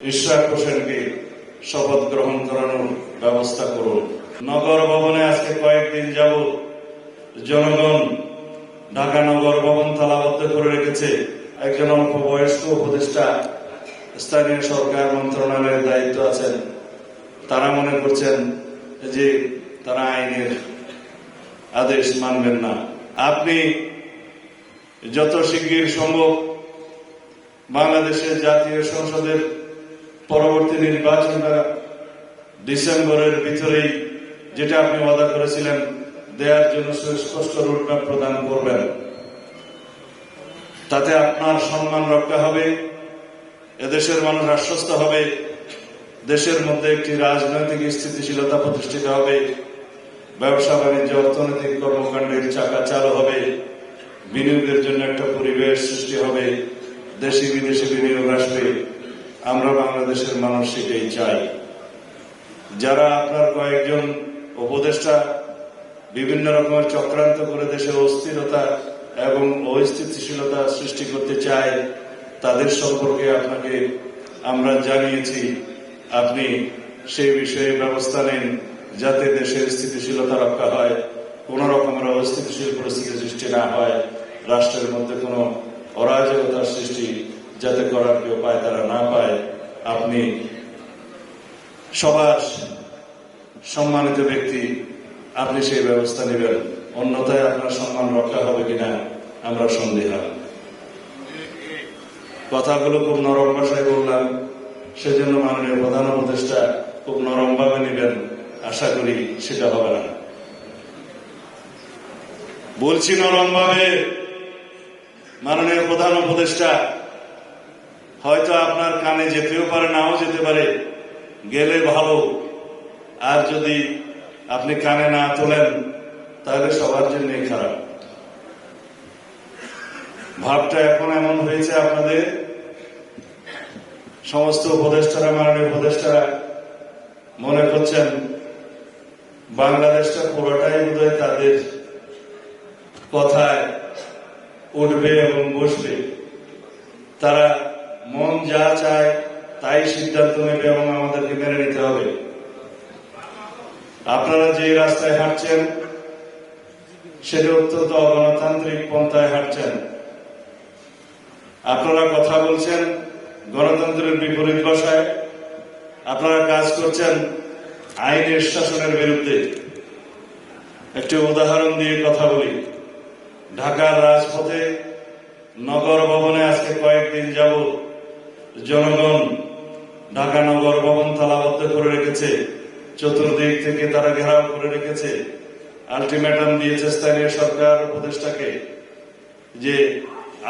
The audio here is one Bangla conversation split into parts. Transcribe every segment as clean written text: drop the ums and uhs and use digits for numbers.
ইশরাক হোসেনকে শপথ গ্রহণ করানোর ব্যবস্থা করুন। নগর ভবনে আজকে কয়েকদিন যাবৎ জনগণ ঢাকা নগর ভবন তালাবদ্ধ করে রেখেছে। একজন অল্প বয়স্ক উপদেষ্টা স্থানীয় সরকার মন্ত্রণালয়ের দায়িত্ব আছেন, তারা মনে করছেন যে তারা আইনের আদেশ মানবেন না। আপনি যত শিগগির সম্ভব বাংলাদেশের জাতীয় সংসদের পরবর্তী নির্বাচনটা ডিসেম্বরের ভিতরেই, যেটা আপনি ওয়াদা করেছিলেন, দেওয়ার জন্য সুস্পষ্ট রোডম্যাপ প্রদান করবেন। তাতে আপনার সম্মান রক্ষা হবে, এদেশের মানুষ আশ্বস্ত হবে, দেশের মধ্যে একটি রাজনৈতিক স্থিতিশীলতা প্রতিষ্ঠিত হবে, ব্যবসা বাণিজ্য অর্থনৈতিক কর্মকাণ্ডের চাকা চালু হবে, বিনিয়োগের জন্য একটা পরিবেশ সৃষ্টি হবে, দেশি বিদেশি বিনিয়োগ আসবে। আমরা বাংলাদেশের মানুষ সেটাই চাই। যারা আপনার কয়েকজন উপদেষ্টা বিভিন্ন রকমের চক্রান্ত করে দেশের অস্থিরতা এবং অস্থিতিশীলতা সৃষ্টি করতে চায়, তাদের সম্পর্কে আপনাকে আমরা জানিয়েছি। আপনি সেই বিষয়ে ব্যবস্থা নেন যাতে দেশের স্থিতিশীলতা রক্ষা হয়, কোন রকমের অস্থিতিশীল পরিস্থিতি সৃষ্টি না হয়, রাষ্ট্রের মধ্যে কোনো অরাজকতার সৃষ্টি যাতে করার কেউ পায় তারা না পায়। আপনি সবার সম্মানিত ব্যক্তি, আপনি সেই ব্যবস্থা নেবেন, অন্যথায় আপনার সম্মান রক্ষা হবে কিনা আমরা সন্দেহান। কথাগুলো খুব নরম ভাষায় বললাম, সেজন্য মাননীয় প্রধান উপদেষ্টা খুব নরম ভাবে নেবেন, আশা করি সেটা হবে না। বলছি নরম ভাবে, মাননীয় প্রধান উপদেষ্টা, হয়তো আপনার কানে যেতেও পারে, নাও যেতে পারে, গেলে ভালো। আর যদি আপনি কানে না তোলেন তাহলে সবার জন্যই খারাপ। ভাবটা এখন এমন হয়েছে, আপনাদের সমস্ত উপদেষ্টারা, মাননীয় উপদেষ্টারা মনে করছেন বাংলাদেশটা পুরোটাই বোধহয় তাদের কথায় উঠবে এবং বসবে। তারা মন যা চায় তাই সিদ্ধান্ত নেবে এবং আমাদেরকে মেনে নিতে হবে। আপনারা যে রাস্তায় হাঁটছেন সেটা অত্যন্ত অগণতান্ত্রিক পন্থায় হাঁটছেন। আপনারা কথা বলছেন গণতন্ত্রের বিপরীত ভাষায়, আপনারা কাজ করছেন আইনের শাসনের বিরুদ্ধে। একটি উদাহরণ দিয়ে কথা বলি। ঢাকার রাজপথে নগর ভবনে আজকে কয়েকদিন যাবৎ জনগণ ঢাকা নগর ভবন তালাবদ্ধ করে রেখেছে, চতুর্দিক থেকে তারা ঘেরাও করে রেখেছে। আলটিমেটাম দিয়েছে স্থানীয় সরকার উপদেষ্টাকে যে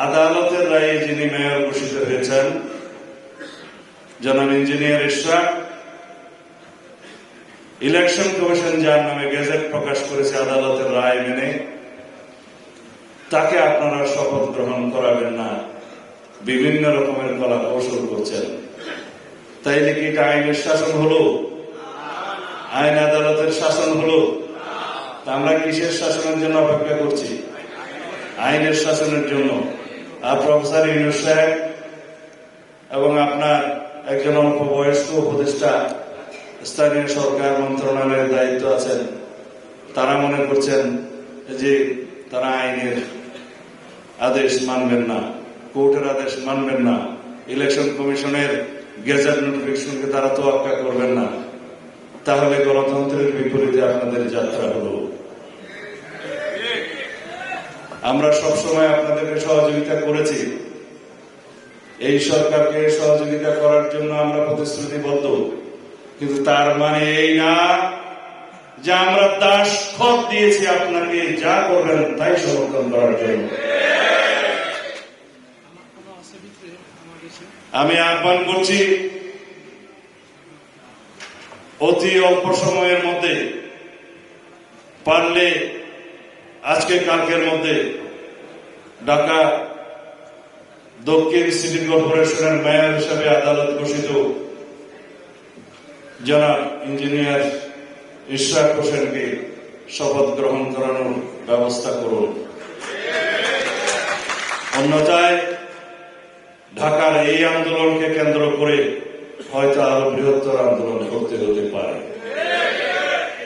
আদালতের রায়ে যিনি মেয়র ঘোষিত হয়েছেন, জনাব ইঞ্জিনিয়ার ইশরাক, ইলেকশন কমিশন যার নামে গেজেট প্রকাশ করেছে আদালতের রায় মেনে, তাকে আপনারা শপথ গ্রহণ করাবেন না, বিভিন্ন রকমের কলা কৌশল করছেন। তাইলে কি এটা আইনের শাসন হলো? আইন আদালতের শাসন হলো? আমরা কিসের শাসনের জন্য অপেক্ষা করছি? আইনের শাসনের জন্য। আর প্রফেসর ইউনূস সাহেব এবং আপনার একজন অল্প বয়স্ক উপদেষ্টা স্থানীয় সরকার মন্ত্রণালয়ের দায়িত্ব আছেন, তারা মনে করছেন যে তারা আইনের আদেশ মানবেন না, কোর্টের আদেশ মানবেন না, ইলেকশন কমিশনের গেজেট নোটিফিকেশনকে তারা তোয়াক্কা করবেন না। তাহলে গণতন্ত্রের বিপরীতে আপনাদের যাত্রা হলো। আমরা সবসময় আপনাদেরকে সহযোগিতা করেছি, এই সরকারকে সহযোগিতা করার জন্য আমরা প্রতিশ্রুতিবদ্ধ, কিন্তু তার মানে এই না যে আমরা দাসখত দিয়েছি আপনাকে যা করবেন তাই সমর্থন করার জন্য। আমি আহ্বান করছি অতি অল্প সময়ের মধ্যে, পারলে আজকে কালকের মধ্যে, ঢাকা দক্ষিণ সিটি কর্পোরেশনের মেয়র হিসেবে আদালত ঘোষিত জনাব ইঞ্জিনিয়ার ইশরাক হোসেনকে শপথ গ্রহণ করানোর ব্যবস্থা করুন। অন্যথায় ঢাকার এই আন্দোলনকে কেন্দ্র করে হয়তো আরো বৃহত্তর আন্দোলন করতে হতে পারে।